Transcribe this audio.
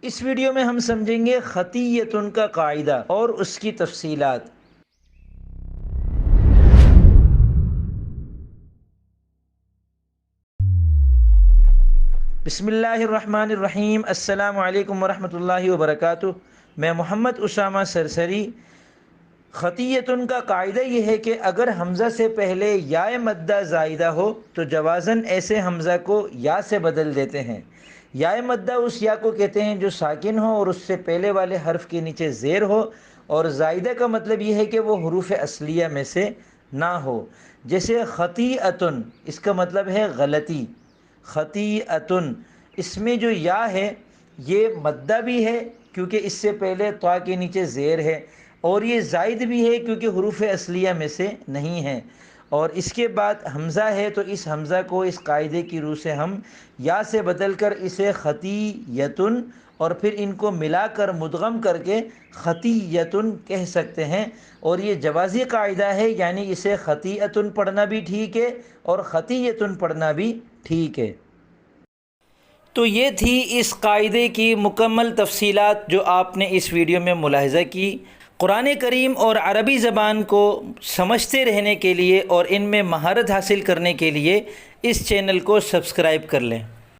اس video میں ہم سمجھیں گے خطیۃن کا قاعدہ اور اس کی تفصیلات۔ بسم اللہ الرحمن الرحیم۔ السلام علیکم ورحمۃ اللہ وبرکاتہ۔ میں محمد اسامہ سرسری۔ خطیۃن کا قاعدہ یہ ہے کہ اگر حمزہ سے پہلے یا مدہ زائدہ ہو تو جوازاً ایسے حمزہ کو یا سے بدل دیتے ہیں۔ یا مدہ اس یا کو کہتے ہیں جو ساکن ہو اور اس سے پہلے والے حرف کے نیچے زیر ہو، اور زائدہ کا مطلب یہ ہے کہ وہ حروف اصلیہ میں سے نہ ہو۔ جیسے خطیئتن، اس کا مطلب ہے غلطی۔ خطیئتن، اس میں جو یا ہے یہ مدہ بھی ہے کیونکہ اس سے پہلے طا کے نیچے زیر ہے، اور یہ زائد بھی ہے کیونکہ حروف اصلیہ میں سے نہیں ہے، اور اس کے بعد حمزہ ہے تو اس حمزہ کو اس قاعدے کی روح سے ہم یا سے بدل کر اسے خطیۃن اور پھر ان کو ملا کر مدغم کر کے خطیۃن کہہ سکتے ہیں، اور یہ جوازی قاعدہ ہے، یعنی اسے خطیۃن پڑھنا بھی ٹھیک ہے اور خطیۃن پڑھنا بھی ٹھیک ہے۔ تو یہ تھی اس قاعدے کی مکمل تفصیلات جو آپ نے اس ویڈیو میں ملاحظہ کی۔ قرآن کریم اور عربی زبان کو سمجھتے رہنے کے لیے اور ان میں مہارت حاصل کرنے کے لیے اس چینل کو سبسکرائب کر لیں۔